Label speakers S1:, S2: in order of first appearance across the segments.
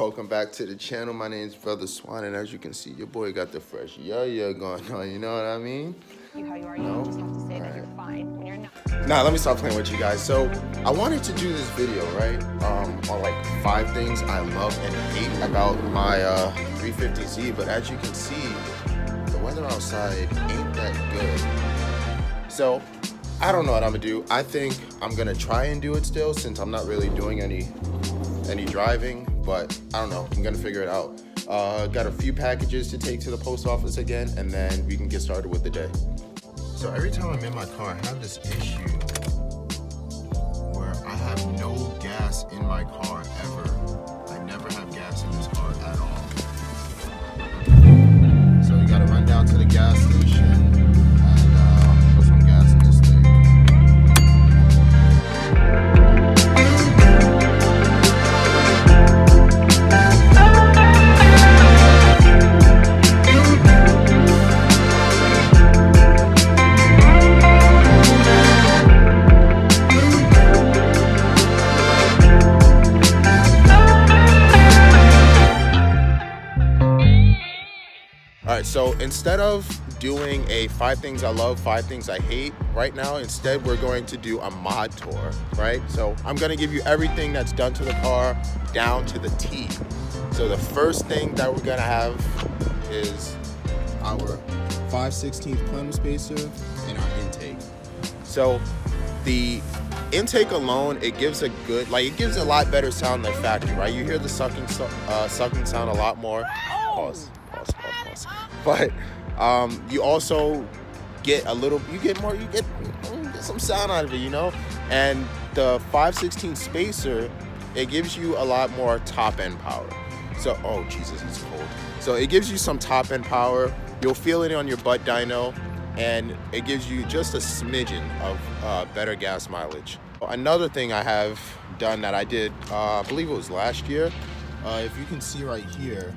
S1: Welcome back to the channel. My name is Brother Swan, and as you can see, your boy got the fresh yo-yo going on, you know what I mean?
S2: How you are, you just have to say that you're fine when you're not.
S1: Nah, let me stop playing with you guys. So, I wanted to do this video, right, on like 5 things I love and hate about my 350Z, but as you can see, the weather outside ain't that good. So, I don't know what I'm gonna do. I think I'm gonna try and do it still, since I'm not really doing any driving, but I don't know. I'm gonna figure it out. Got a few packages to take to the post office again, and then we can get started with the day. So every time I'm in my car, I have this issue where I have no gas in my car ever. I never have gas in this car at all. So we gotta run down to the gas station and put some gas in this thing. Alright, so instead of doing a 5 things I love, 5 things I hate, right now, instead we're going to do a mod tour, right? So I'm going to give you everything that's done to the car down to the T. So the first thing that we're going to have is our 5/16 plenum spacer and our intake. So the intake alone, it gives a good, it gives a lot better sound than factory, right? You hear the sucking sound a lot more. Pause. But you also get you get some sound out of it, you know? And the 5/16 spacer, it gives you a lot more top end power. So, oh Jesus, it's cold. So it gives you some top end power. You'll feel it on your butt dyno, and it gives you just a smidgen of better gas mileage. Another thing I have done that I did, I believe it was last year, if you can see right here,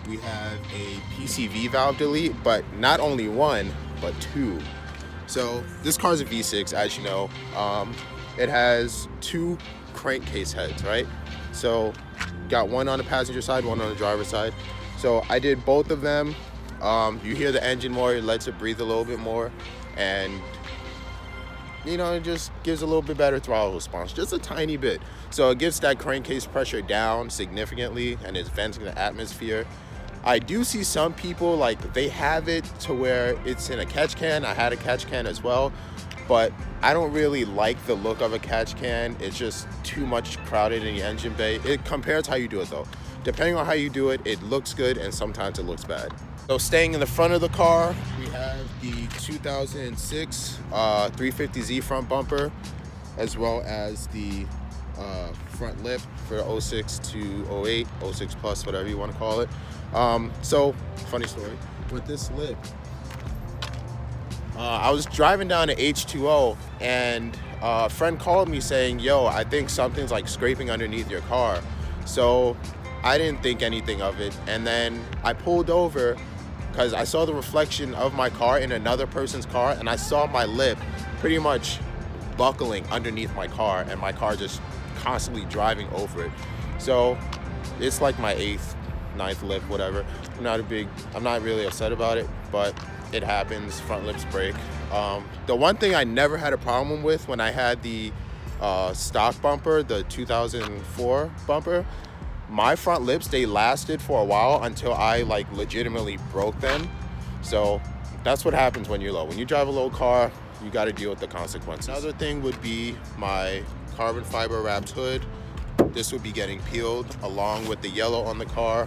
S1: we have a PCV valve delete, but not only one, but 2. So this car's a V6, as you know. It has 2 crankcase heads, right? So got one on the passenger side, one on the driver's side. So I did both of them. You hear the engine more, it lets it breathe a little bit more, and you know, it just gives a little bit better throttle response, just a tiny bit. So it gets that crankcase pressure down significantly, and it's venting the atmosphere. I do see some people, they have it to where it's in a catch can. I had a catch can as well, but I don't really like the look of a catch can. It's just too much crowded in the engine bay. It compares how you do it though. Depending on how you do it, it looks good and sometimes it looks bad. So staying in the front of the car, we have the 2006 350Z front bumper, as well as the front lip for 06 to 08, 06 plus, whatever you want to call it. So, funny story, with this lip, I was driving down to H2O, and a friend called me saying, yo, I think something's scraping underneath your car. So I didn't think anything of it, and then I pulled over because I saw the reflection of my car in another person's car, and I saw my lip pretty much buckling underneath my car, and my car just constantly driving over it. So it's like my 8th, 9th lip, whatever. I'm not really upset about it, but it happens. Front lips break. The one thing I never had a problem with when I had the stock bumper, the 2004 bumper, my front lips, they lasted for a while until I legitimately broke them. So that's what happens when you're low. When you drive a low car, you got to deal with the consequences. Another thing would be my carbon fiber wrapped hood. This would be getting peeled along with the yellow on the car.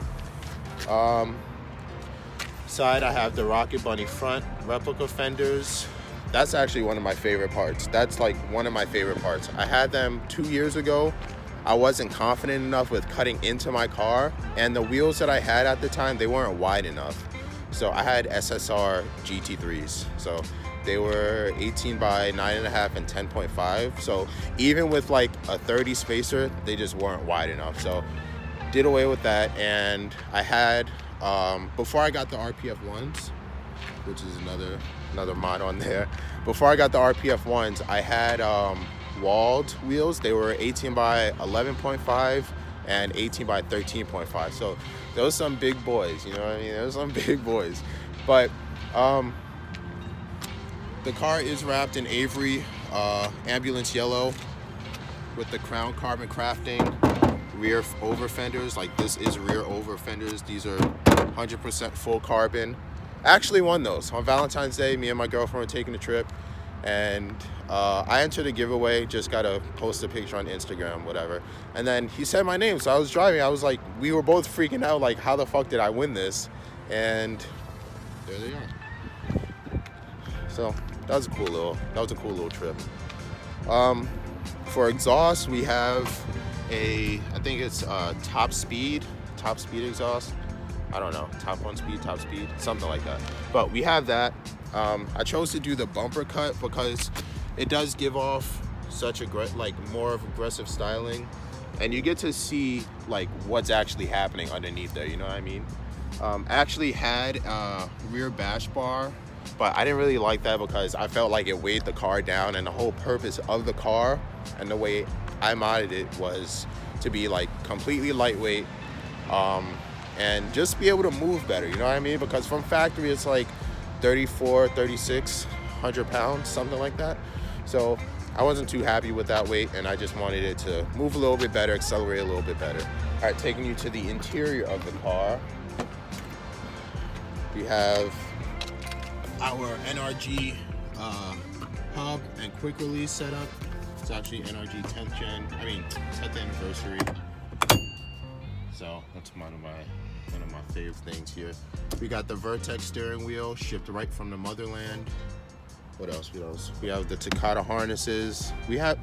S1: Side, I have the Rocket Bunny front replica fenders. That's actually one of my favorite parts. That's one of my favorite parts. I had them 2 years ago. I wasn't confident enough with cutting into my car, and the wheels that I had at the time, they weren't wide enough. So I had SSR GT3s. So they were 18 by 9.5 and 10.5. So even with a 30 spacer, they just weren't wide enough. So did away with that, and I had, before I got the RPF ones, which is another mod on there. Before I got the RPF ones, I had walled wheels. They were 18 by 11.5 and 18 by 13.5. So those some big boys, you know what I mean? Those some big boys. But the car is wrapped in Avery ambulance yellow with the crown carbon crafting, rear over fenders. Like, this is rear over fenders. These are 100% full carbon. I actually won those on Valentine's Day. Me and my girlfriend were taking a trip, and I entered a giveaway. Just gotta post a picture on Instagram, whatever. And then he said my name, so I was driving. I was like, we were both freaking out, like, how the fuck did I win this? And there they are. So that was a cool little trip. For exhaust, we have I think it's top speed exhaust. I don't know, top speed, something like that. But we have that. I chose to do the bumper cut because it does give off such more of aggressive styling, and you get to see like what's actually happening underneath there. You know what I mean? I actually had a rear bash bar, but I didn't really like that because I felt like it weighed the car down, and the whole purpose of the car and the way I modded it was to be like completely lightweight, and just be able to move better, you know what I mean? Because from factory it's like 3,600 pounds, something like that. So I wasn't too happy with that weight, and I just wanted it to move a little bit better, accelerate a little bit better. All right, taking you to the interior of the car. We have our NRG hub and quick release setup. It's actually NRG 10th anniversary. So that's one of my favorite things here. We got the Vertex steering wheel shipped right from the motherland. What else? We have the Takata harnesses.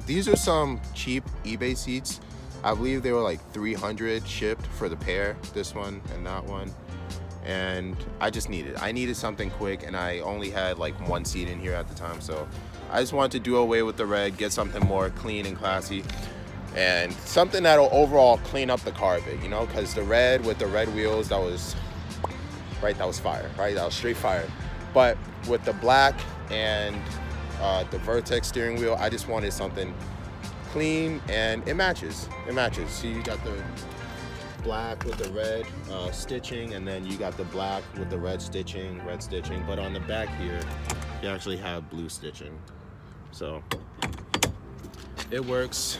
S1: These are some cheap eBay seats. I believe they were like 300 shipped for the pair, this one and that one. And I needed something quick, and I only had like one seat in here at the time, so I just wanted to do away with the red, get something more clean and classy, and something that'll overall clean up the car a bit, you know, because the red with the red wheels, that was fire, right? That was straight fire. But with the black and the Vertex steering wheel, I just wanted something clean, and it matches. See, you got the black with the red stitching, and then you got the black with the red stitching, but on the back here you actually have blue stitching. So it works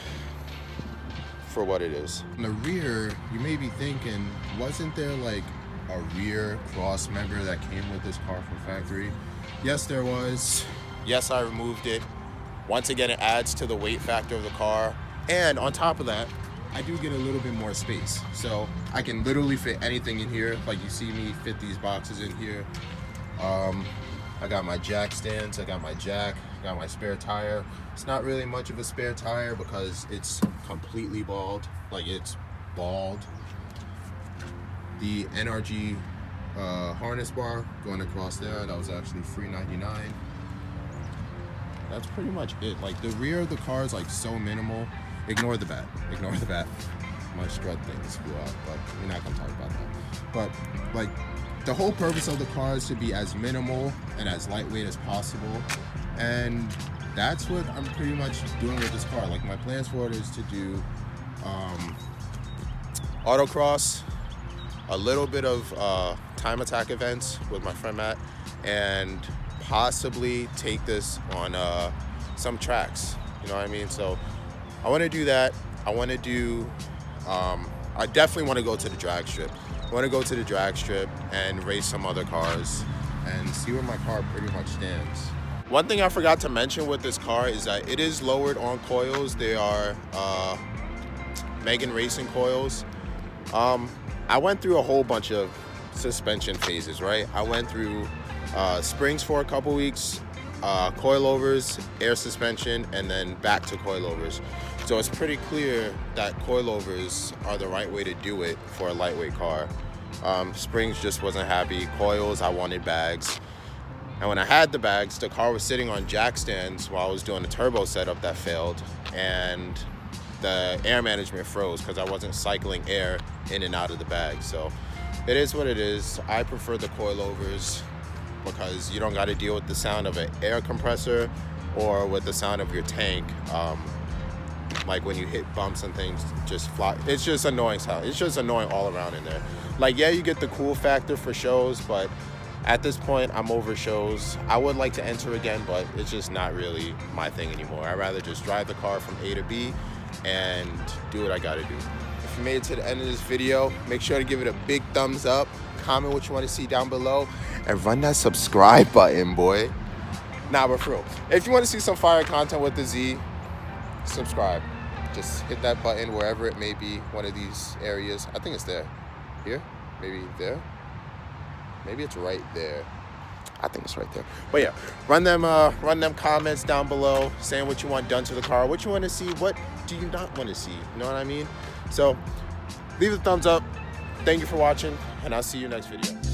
S1: for what it is. In the rear, you may be thinking, wasn't there like a rear cross member that came with this car from factory? Yes, there was. Yes, I removed it. Once again, it adds to the weight factor of the car, and on top of that, I do get a little bit more space, so I can literally fit anything in here. Like, you see me fit these boxes in here. I got my jack stands, I got my jack, I got my spare tire. It's not really much of a spare tire because it's completely bald, like it's bald. The NRG harness bar going across there, that was actually $3.99. That's pretty much it. Like, the rear of the car is like so minimal. Ignore the bat. My strut thing is blew out, but we're not gonna talk about that. But like, the whole purpose of the car is to be as minimal and as lightweight as possible, and that's what I'm pretty much doing with this car. Like, my plans for it is to do autocross, a little bit of time attack events with my friend Matt, and possibly take this on some tracks, you know what I mean? So I want to do that. I want to do I definitely want to go to the drag strip. I want to go to the drag strip and race some other cars and see where my car pretty much stands. One thing I forgot to mention with this car is that it is lowered on coils. They are Megan Racing coils. I went through a whole bunch of suspension phases, right? I went through springs for a couple weeks, coilovers, air suspension, and then back to coilovers. So it's pretty clear that coilovers are the right way to do it for a lightweight car. Springs just wasn't happy. Coils, I wanted bags. And when I had the bags, the car was sitting on jack stands while I was doing a turbo setup that failed, and the air management froze because I wasn't cycling air in and out of the bag. So it is what it is. I prefer the coilovers because you don't got to deal with the sound of an air compressor or with the sound of your tank like when you hit bumps and things just fly. It's just annoying as hell. It's just annoying all around in there. Like, yeah, you get the cool factor for shows, but at this point, I'm over shows. I would like to enter again, but it's just not really my thing anymore. I'd rather just drive the car from A to B and do what I gotta do. If you made it to the end of this video, make sure to give it a big thumbs up, comment what you want to see down below, and run that subscribe button, boy. Nah, but for real, if you want to see some fire content with the Z, subscribe. Just hit that button wherever it may be, one of these areas. I think it's there. Here? Maybe there? Maybe it's right there. I think it's right there. But yeah, run them comments down below saying what you want done to the car, what you want to see, what do you not want to see, you know what I mean? So leave a thumbs up. Thank you for watching, and I'll see you next video.